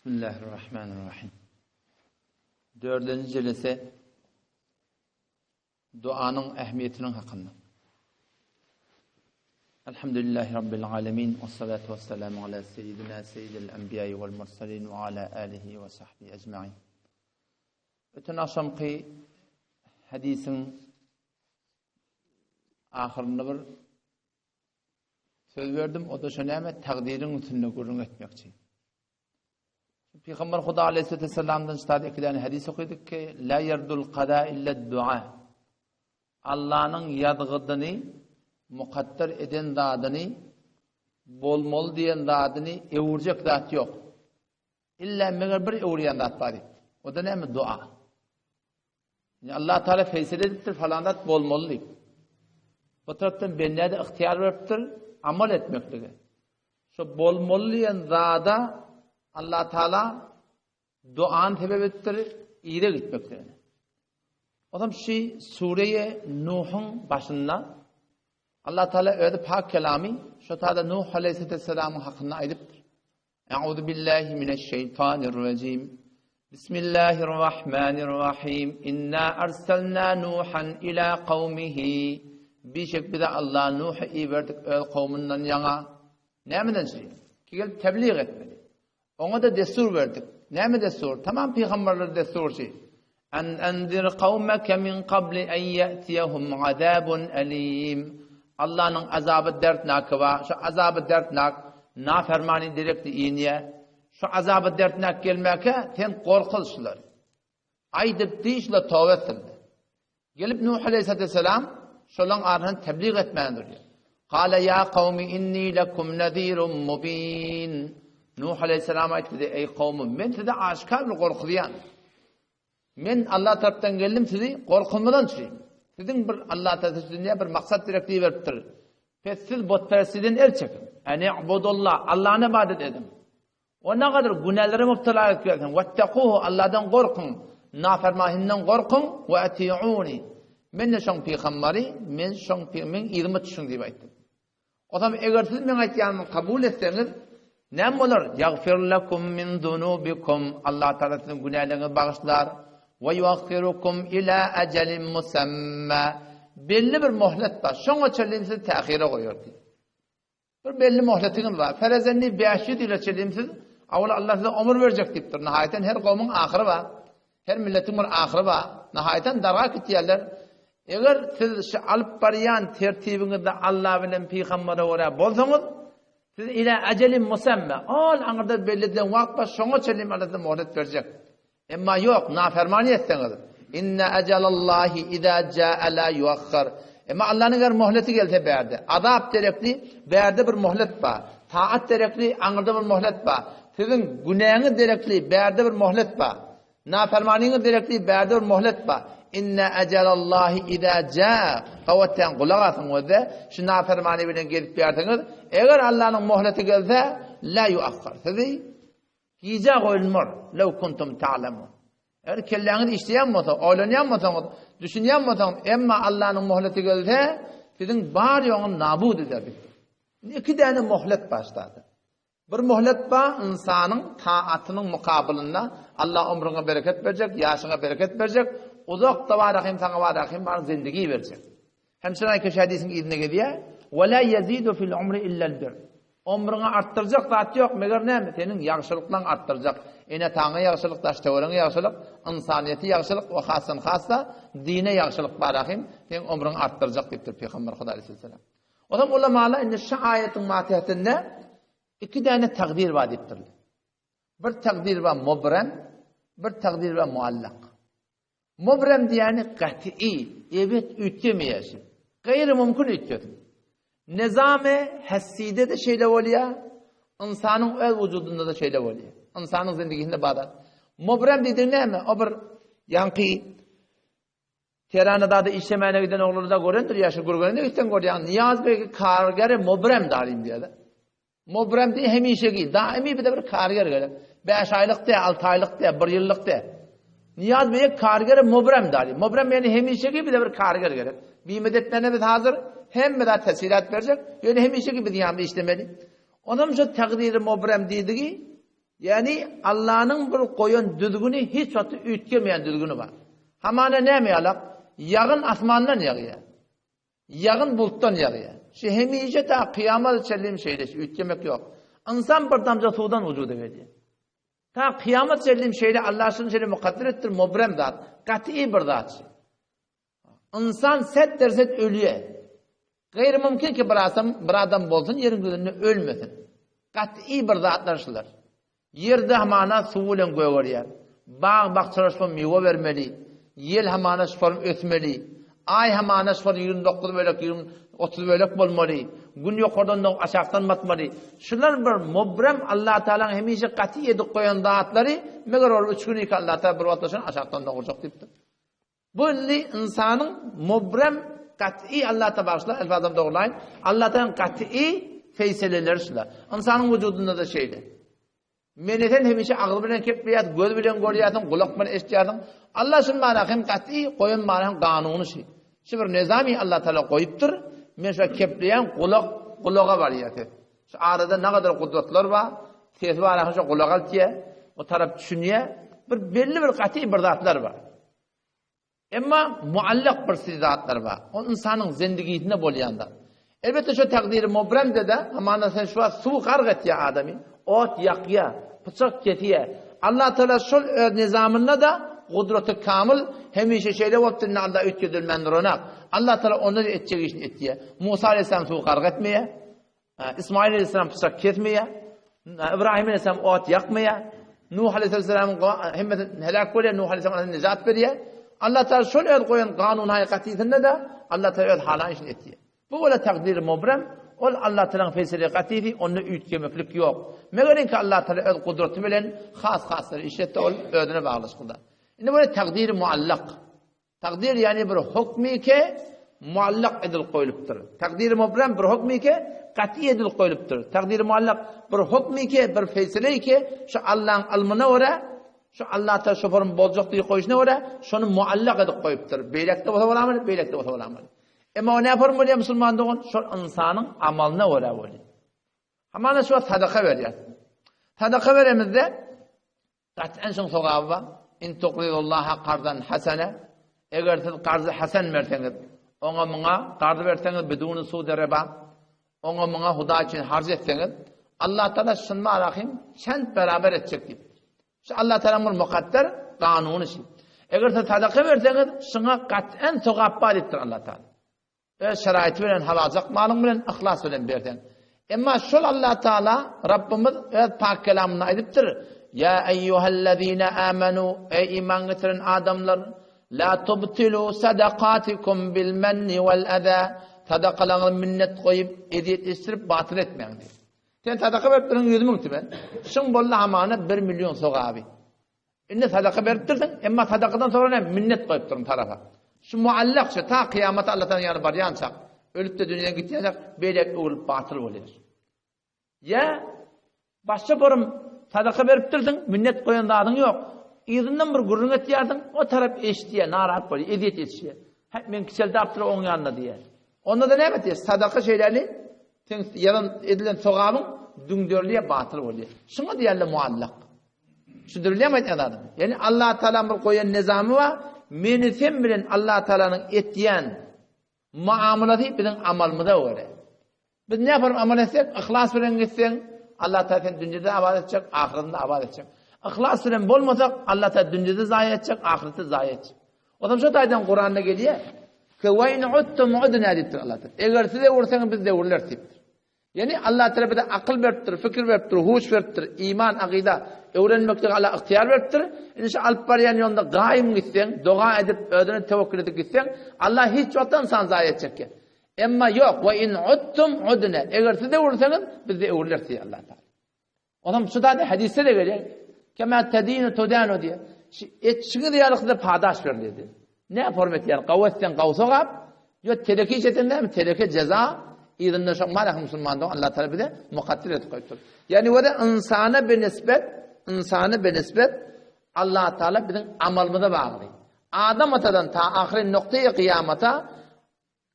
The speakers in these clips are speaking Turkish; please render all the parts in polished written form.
Bismillahirrahmanirrahim. Dördüncü celese duanın ehmiyetinin hakkında. Elhamdülillahi Rabbil alemin. Ve salatu ve selamu ala seyyidina seyyidil enbiyayı vel mursalin ve ala alihi ve sahbihi ecma'in. Ötün akşamki hadisin ahırında bir söz verdim. O da şöyle takdirin üstünde gurrun etmekçiyim. Peygamber Huda Aleyhisselam'dan işte iki tane hadis okuduk ki la yerdul qada illa dua. Allah'ın yadgıdını mukadder eden dadını bolmol diyen dadını evuracak zat yok. İlla meğer bir evuriyan zat var. O da ne mi? Dua. Yani Allah Teala feysel ediptir falan zat bolmol deyip. Bu taraftan benliğe de ihtiyar veriptir amal etmektir. Şu bolmol diyen zada Allah Teala duan sebep ettir, iyiye gitmektir. O zaman Sure-i Nuh'un başında Allah Teala öyle pak kelami şu taada Nuh Aleyhisselam'ın hakkında aydıptır. Euzu billahi mineşşeytanirracim. Bismillahirrahmanirrahim. İnna erselna Nuhan ila kavmihi. Bir şekilde Allah Nuh'u iyi verdik öyle kavminden yana. Ne emeden şey? Ki gelip tebliğ etmedi. Ona da destur verdik. Ne mi destur? Tamam peygamberler destur şey. En enzir kavmeke min qabli en ye'tiyehum azabun alim. Allah'ın azabı dertnakı var. Şu azabı dertnak, nafermani direkti iyniye. Şu azabı dertnak gelmeke ten korkulşular. Aydip deyişle tövbe ettirdi. Gelip Nuh Aleyhisselam şolan arhan tebliğ etmeyendir. Kale ya kavmi inni lekum nezirun mubin. Nuh Aleyhisselam ayetdi ey kavmim men size aşikar bir korkuyan. Men Allah tarafından geldim sizi korkulmadan süreyim. Sizin bir Allah tarafından bir maksat direktiği veriptir. Siz botperestiden el çekin. Yani ibudullah Allah'ın ibadet edin. O ne kadar günahlara müptela etkilerken vettekuhu Allah'tan korkun. Nafermahinden korkun ve eti'uni. Men de şon peygamberi men şon men irmi tutun diye ayettim. O zaman eğer siz men ayetyanımı kabul etseniz ne olur? Yagfir lekum min zunubikum. Allah Teala'nın günahlarını bağışlar. Ve yuakhirukum ila ecelin musamma. Belli bir muhlet var. Şuna çelimsiz tehire koyuyor diye. Bir belli muhletiniz var. Ferezenli 5 yıl ile çelimsiz. Avla Allah size ömür verecek deyiptir. Nihayeten her kavmin ahırı var. Her milletin bir ahırı var. Nihayeten darak itiyorlar. Eğer siz şu alıp barayan tertibinizde Allah bilen peygambere oraya bolsanız siz ila ecelin musamma. Al anırda belli edilen vakt var. Şuna çelim Allah'ta muhlet verecek. Ama yok, nafermani etseniz. İnne ecelallahi idâ câe lâ yuakhar. Ama Allah'ın eğer muhleti gelse berdi. Azap derekli berdi bir muhlet var. Taat derekli anırda bir muhlet var. Sizin günahınız derekli berdi bir muhlet var. Nafermaniniz derekli berdi bir muhlet var. İnne ecelallahi idâ câe. Kavatten kulak atın o da. Şu nafermani bilen gelip berdiniz. Eğer Allah'ın muhleti gelse lâ yuakhar. Sizi yiyecek olmur. Lev kuntum ta'lemun. Eğer kelleniz işleyen olsa, oylayan olsa, düşünen olsa, emma Allah'ın muhleti gelse, sizin bari onu nabud eder. İki tane muhlet başladı. Bir muhlet var, insanın taatının mukabilinde Allah ömrüne bereket verecek, yaşına bereket verecek, uzak da var rahim, sana var rahim, bana zindagi verecek. Hemşire aykeş hadisin idine gidiyor. وَلَا يَزِيدُ فِي الْعُمْرِ إِلَّا الْبِرْ. Ömrüne arttıracak zat yok. Meğer ne mi? Senin yaxşılıkla arttıracak. Ene tanı yaxşılık, daştevreni yaxşılık, insaniyeti yaxşılık, ve khassa dine yaxşılık barahim. Senin ömrüne arttıracak deyiptir Peygamber Huda Aleyhisselam. O zaman ulamalar indi şu ayetin matihiyetinde iki tane takdir var deyiptirler. Bir takdir var mubrem, bir takdir var muallak. Mubrem diyeni qat'i, evet ütgemeyesi. Gayri mümkün ütgedim. Nizam-ı hesside de şeyle oluyor, insanın öz vücudunda da şeyle oluyor. İnsanın zindigisinde bağda. Mubrem dediğin ne mi? O bir yankı Teheran'da da işlemeyene giden oğlunu da görendir, yaşı gurgurunda gitten görüyor. Niyaz Bey'i kargeri mubrem darim diye de. Mubrem diye hemişeki, daimi bir de bir karger gelir. 5 aylık diye, 6 aylık diye, 1 yıllık diye. Niyaz Bey'i kargeri mubrem darim. Mubrem yani hemişeki bir de bir karger gelir. Bir müddetlerine biz hazır hem de tesirat verecek, yani hemişeki bir diyamda işlemeli. Onun şu takdiri mubrem dediği Yani Allah'ın bir koyun düzgünü hiç atı ütkemeyen düzgünü var. Hamana ne mi alak? Yağın asmandan yağıyor. Yağın buluttan yağıyor. Şu hemice ta kıyamet çellim şeyde ütkemek yok. İnsan bir damca sudan vücuda veriyor. Ta kıyamet çellim şeyde Allah'ın şeyde mukadder ettir, mubrem zat. Kat'i bir zat. İnsan set derset ölüye. Gayri mümkün ki bir adam bolsun yerin gözünde ölmesin. Kat'i bir zatlar. Yerde hamana suvulen göğürüyer. Bağ bahçıraşman meyve vermeli. Yel hamana şufarım ötmeli. Ay hamana şufarım 29 bölük, 30 bölük bolmalı. Gün yukarıdan aşağıdan batmalı. Şunlar bir mubrem Allah Teala'nın hemişe kat'i edip koyan zatları meğer ol 3 gün iki Allah Teala bir vatandaşın aşağıdan da olacak deyiptir. Bu insanın mubrem kat'i Allah Teala bağışlar. Elfazam doğrulayın. Allah Teala'nın kat'i feyseleleri şunlar. İnsanın vücudunda da şeydi. Meneten hemişe ağıl bilen kepliyat, göz bilen görüyatın, kulak bilen eştiyatın. Allah şun manahim kat'i, koyun manahim kanunu şey. Şu bir nizami Allah Teala koyuptur. Men şu kepliyen kulağa var yatı. Şu arada ne kadar kudretler var, sesi var, şu kulağa altiye, o taraf düşünüye, belli bir kat'i bir zatlar var. Ama muallak bir zatlar var. O insanın zindigiyetine bolyanlar. Elbette şu takdiri mubrem de ama sen şu an su kargat ya adamı. Ot yakya, bıçak ketiye. Allah Teala şu nizamında da kudreti kamil hemişe şeyde vaktinde Allah ütkedilmendir ona. Allah Teala onu edecek işini ettiye. Musa Aleyhisselam su kargatmaya, İsmail Aleyhisselam bıçak ketmeye, İbrahim Aleyhisselam ot yakmaya, Nuh Aleyhisselam helak koyuyor, Nuh Aleyhisselam nizat veriyor. Allah Teala şu koyan kanun hakikatinde de Allah Teala hala işini ettiye. Bu öyle takdiri mubrem. Ol Allah Teala'nın feyseli katifi, onu ütgemeklik yok. Meğerin ki Allah Teala öz kudreti bilen hasları işletti ol ödüne bağlışkıda. Şimdi böyle takdiri muallak. Takdir yani bir hukmi ki muallak edil koyuluptur. Takdiri mubrem bir hukmi ki kati edil koyuluptur. Takdiri muallak bir hukmi ki bir feyseli ki şu Allah'ın almına ora, şu Allah Teala şoförün bolcuk diye koyuşuna ora, şunu muallak edil koyuptur. Beylekte olsa olamaz, beylekte olsa olamaz. Ama o ne yapar mı diye Müslüman doğun? Şu insanın amalına uğra oluyor. Ama şu sadaka veriyor. Sadaka veremizde kat'en şun soğabı var. İn tuqridullaha qardan hasene. Eğer siz qarzı hasen verseniz, ona mına qarzı verseniz biduni suudi riba, ona mına huda için harc etseniz, Allah Teala şunma rahim şent beraber edecek deyip. Şu Allah Teala'nın mukadder kanunu şey. Eğer siz sadaka verseniz, şuna kat'en soğabı ediptir Allah Teala. Şerait bilen halacak malın bilen ihlas bilen berden. Emma şol Allah Teala Rabbimiz pak kelamını aydıptır. Ya eyyuhellezine amenu ey iman getiren adamlar la tubtilu sadaqatikum bil menni vel eza. Sadaqalarını minnet koyup ediyet istirip batıl etmeyin diyor. Sen sadaka verip durun 100 bin ben. Şun bolla amana 1 milyon soğabi. İnne sadaka verip durdun emma sadakadan sonra ne minnet koyup durun tarafa. Şu muallak şu ta kıyamata Allah'tan yanı var yanacak. Ölüp de dünyaya gidecek böyle olup batıl oluyor. Ya başka borum sadaka verip durdun minnet koyan da adın yok. İzinden bir gurrun etiyardın o taraf eştiye narahat böyle eziyet etişiye. Hep men kişelde aptırı onun yanına diye. Onda da ne yapıyor? Sadaka şeyleri yarın edilen soğabın düngdörlüğe batıl oluyor. Şuna diyerle muallak. Şu dürülemeyin adam. Yani Allah Teala'nın bir koyan nizamı var. Meni sen bilen Allah Teala'nın etdiyen muamelati bizim amalımıza göre. Biz ne yaparım amal etsek? İhlas bilen gitsen Allah Teala seni dünyada abad edecek, ahiretinde abad edecek. İhlas bilen bolmasak Allah Teala dünyada zayi edecek, ahirette zayi edecek. O zaman şu taydan Kur'an'da geliyor. Ke ve in uttum udna deyiptir Allah Teala. Eğer size vursanız biz de vururlar deyiptir. Yani Allah Teala bize akıl veriptir, fikir veriptir, huş veriptir, iman, akida öğrenmekte Allah ihtiyar veriptir. İnşa alıp barayan yolunda gaim gitsen, dua edip, ödünü tevekkül edip gitsen, Allah hiç yoktan sana zayi edecek ki. Ama yok, ve in uttum udna. Eğer siz de vurursanız, biz de vururlar diye Allah Teala. O zaman şu da hadiste de geliyor. Kema tedinu tudanu diye. Etçini diyarlık da padaş ver dedi. Ne hürmet yani? Kavvetten kavsogab, yok teleki çetinden mi? Teleki ceza, İzinde çok malak Müslüman'da Allah Teala bize mukadder et koydur. Yani o da insana bir nispet Allah Teala bizim amalımıza bağlı. Adam atadan ta ahiret noktaya kıyamata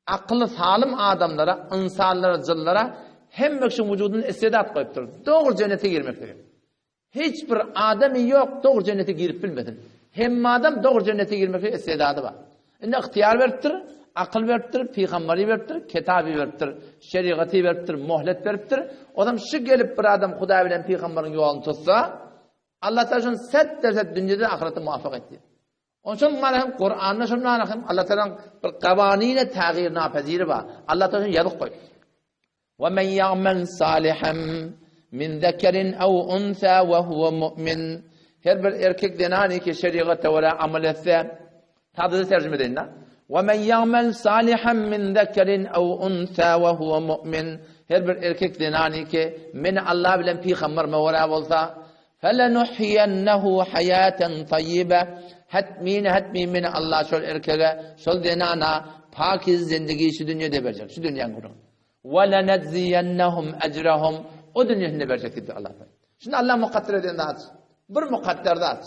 akıllı salim adamlara, insanlara, cıllara hem için vücudun istidat koydur. Doğru cennete girmektir. hiçbir adamı yok doğru cennete girip bilmedin. Hem adam doğru cennete girmek istedadı var. Indi ihtiyar veriptir, akıl veriptir, peygamberi veriptir, kitabı veriptir, şeriatı veriptir, muhlet veriptir. Adam şu gelip bir adam Huda bilen peygamberin yolunu tutsa, Allah Teala'nın 100% dünyada ahirette muvaffak etti. Onun için malahım Kur'an'da şunun anakım Allah Teala'nın bir kavanine tağyir napaziri var. Allah Teala'nın yadık koy. وَمَنْ يَعْمَلْ صَالِحًا مِنْ ذَكَرٍ اَوْ اُنْثَى وَهُوَ مُؤْمِنٍ. Her bir erkek denani ki şeriata ve amel etse, tadı tercüme edin lan. وَمَنْ يَعْمَلْ صَالِحًا مِنْ ذَكَرٍ اَوْ اُنْثَى وَهُوَ مُؤْمِنٍ. Her bir erkek denani ki men Allah bilen peygamber mevla olsa, فَلَنُحْيَنَّهُ حَيَاةً طَيِّبَةً. Hatmi men Allah şol erkeğe, şol denana pakiz zindagi şu dünyada verecek. Şu dünyanın kurun. وَلَنَجْزِيَنَّهُمْ اَجْرَهُمْ. O dünyanın verecek dedi Allah. Şimdi Allah mukadder eden de aç. Bir mukadder de aç.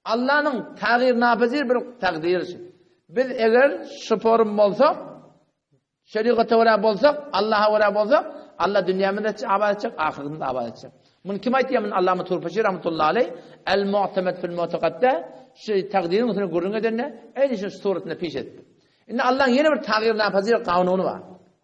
Allah'ın tağyir napazir bir takdiri. Biz eğer şüphorum olsak, şeriata vara bolsak, Allah'a vara bolsak, Allah dünyamızda abad edecek, ahiretinde abad edecek. Bunu kim aytıyor? Allame Turpaşi rahmetullahi aleyh el-mu'temed fil mu'tekadde şu takdirin üstüne gurrun edenine en işin suretine peş etti. Şimdi Allah'ın yeni bir tağyir napazir kanunu var.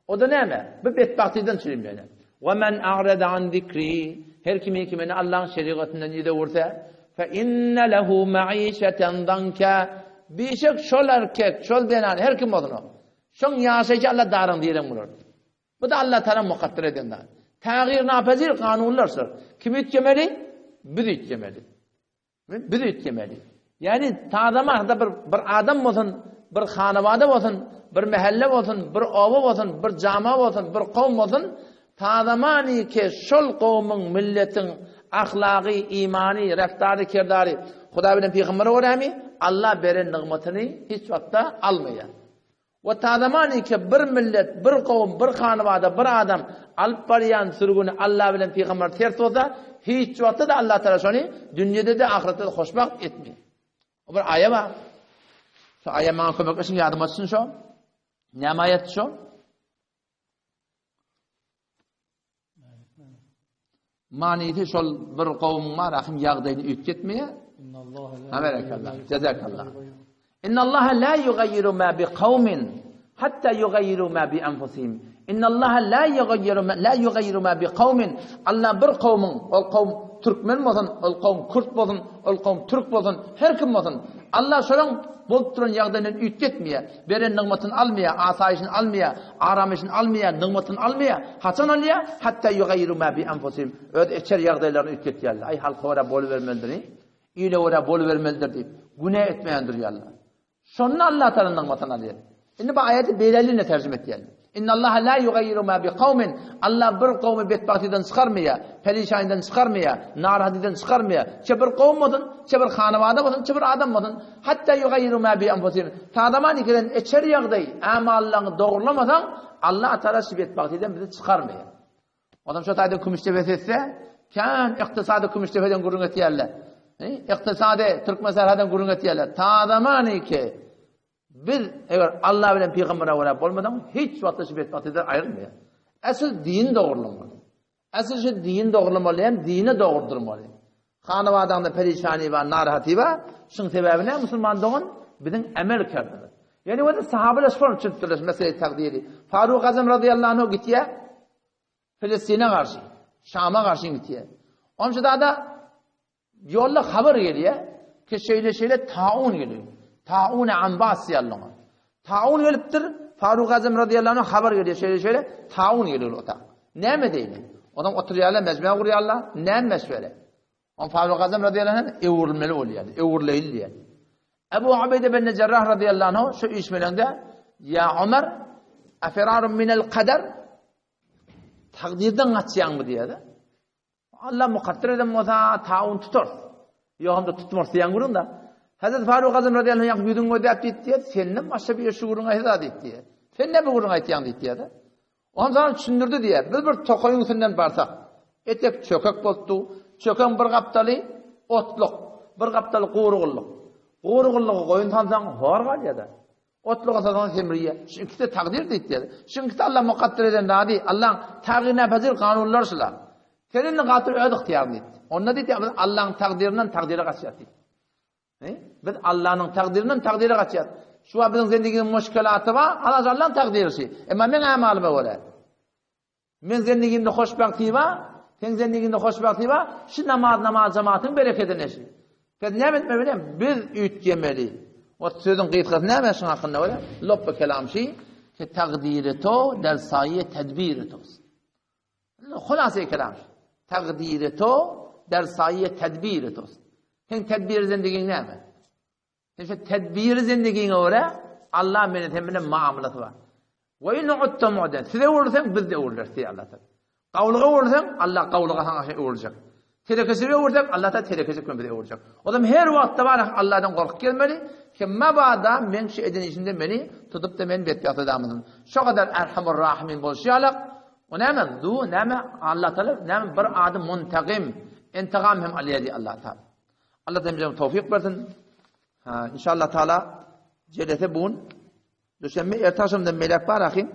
O da ne mi? Bir bedbahtiden söyleyeyim yani. وَمَنْ أَعْرَدَ عَنْ ذِكْرِي. Her kimi Allah'ın şeriatından yedi vursa فَاِنَّ لَهُ مَعِيشَةً ضَنْكَ. Bir şey şol erkek, şol denan, her kim olsun o. Şun yaşayıcı Allah darın diyelim bulur. Bu da Allah Teala mukadder edenden. Tağyir napazir kanunlarsır. Kim ütgemeli? Biz ütgemeli. Biz ütgemeli. Yani tadama bir adam olsun, bir hanavada olsun, bir mahalle olsun, bir ova olsun, bir cama olsun, bir kavm olsun, tadamani ki şol kavmin, milletin ahlakı, imani, raftarı, kirdari, Huda bilen peygamberi orami, Allah beren nimetini hiç vakta almaya. Ve tadamani ki bir millet, bir kavm, bir hanavada, bir adam alıp barayan sürgünü Allah bilen peygamber ters olsa, hiç vakta da Allah Teala şunu dünyada da ahirette de hoşbak etmiyor. O bir ayet var. Şu ayet bana kömek için yardım etsin şu. Ne ayet şu? Maniyeti şol bir kavmin var, ahim yağdayını ütketmeye. Barakallah. Cezakallah. İnna Allah la yugayyiru ma bi kavmin hatta yugayyiru ma bi anfusihim. İnna Allah la yugayyiru ma bi kavmin. Allah bir kavmin, o kavm Türkmen olsun, o kavm Kürt olsun, o kavm Türk olsun, her kim olsun. Allah şolan bolup turan yağdayını ütketmeye, beren nimetini almaya, asayişini almaya, aramışını almaya, nimetini almaya, haçan almaya, hatta yugayyiru ma bi anfusihim. Öyle içer yağdaylarını ütketiyorlar. Ay halka ora bolu vermelidir. İyle ora bolu vermelidir deyip günah etmeyendir ya Allah. Şonunu Allah Teala'nın nimetini alıyor. Şimdi bu ayeti belirliğine tercüme ettiyelim. İnna Allah la yugayyiru ma bi kavmin. Allah bir kavmi bedbahtiden çıkarmaya, perişaniden çıkarmaya, narahatiden çıkarmaya. Çe bir kavm olsun, çe bir hanavada olsun, çe bir adam olsun. Hatta yugayyiru ma bi anfusihim. Tadaman ikilen içer yağday, ama Allah'ını doğrulamasan Allah Teala şu bedbahtiden bizi çıkarmaya. Adam şu tayda kümüştefet etse, kan iktisadı kümüştefeden gurun etiyerler. İktisade Türk meseleden gurun etiyerler. Tadaman iki bir eğer Allah bilen peygambere varap olmadan hiç vakti şu bedbahtiden ayrılmıyor. Asıl din doğrulamalı. Asıl şu din doğrulamalı, yani dini doğrudurmalı. Hanavadanda perişani var, narahati var. Şunun sebebi ne? Müslüman doğun bizim emel kerdiniz. Yani o da sahabeler sorun çıktılar mesele takdiri. Faruk Azam radıyallahu anh gitti ya Filistin'e karşı, Şam'a karşı gitti ya. Onun için daha da yolla haber geliyor ki şeyle taun geliyor. Taun anbas yallama. Taun geliptir. Faruk Azam radıyallahu anh haber geliyor şeyle taun geliyor o da. Ne mi değil? Adam oturuyorlar, mecmua kuruyorlar. Ne meşvere? On Faruk Azam radıyallahu anh evurmeli oluyor. Evurlayıl yani. Ebu Ubeyde bin Cerrah radıyallahu anh şu iş melende ya Ömer aferarun minel kader takdirden kaçayan mı diye de. Allah mukadder eden olsa taun tutar. Yok da tutmaz diyen kurun da. Hazreti Faruk Azam radıyallahu anh yüdün ödep diye senin başka bir şu kurun ayda diye. Sen ne bu kurun aytyan diye de. Ondan sonra düşündürdü diye. Biz bir tokoyun üstünden barsak. Etek çökek bozdu. Çöken bir kaptalı otluk. Bir kaptalı kuğruğulluk. Kuğruğulluğu koyun tansan horgal ya da. Otluğa tansan semriye. Çünkü de takdir diye. Çünkü de Allah mukadder eden dedi. Allah'ın tağir nefezir kanunlar şular. Senin gatır öz ihtiyarın et. Onda deydi Allah'ın takdirinden takdire kaçıyat deydi. Biz Allah'ın takdirinden takdire kaçıyat. Şu an bizim zindaginin müşkülatı var. Allah'ın takdiri. Ama men amalime var. Men zindagimde hoşbakti var. Sen zindaginde hoşbakti var. Şu namaz cemaatin bereketine şey. Ne bileyim biz ütgemeli. O sözün kıyıtkası ne meşin hakkında var? Loppa kelam şey ki takdiri to der sahiye tedbiri to. Hulası kelam. Takdiri to der sahiye tedbiri to. Sen tedbir zindagin ne mi? Sen tedbir zindagin ora Allah menetemmine muamelatı var. Ve in utta mu'den. Size vurursan biz de vururuz diye Allah. Kavluğa vurursan Allah kavluğa hangi şey vuracak. Terekesine vuracak, Allah da terekesine bize vuracak. O zaman her vakit var Allah'tan korkup gelmeli ki mabada men şey edin içinde beni tutup da men betiyat edamızın. Şu kadar erhamur rahimin bolşayak. O nemen du neme Allah Teala nemen bir adım muntakim intikam hem aliyadi Allah Teala. Allah da bize tevfik versin. İnşallah Teala cennete bun. Düşenme ertaşımda melek var akım.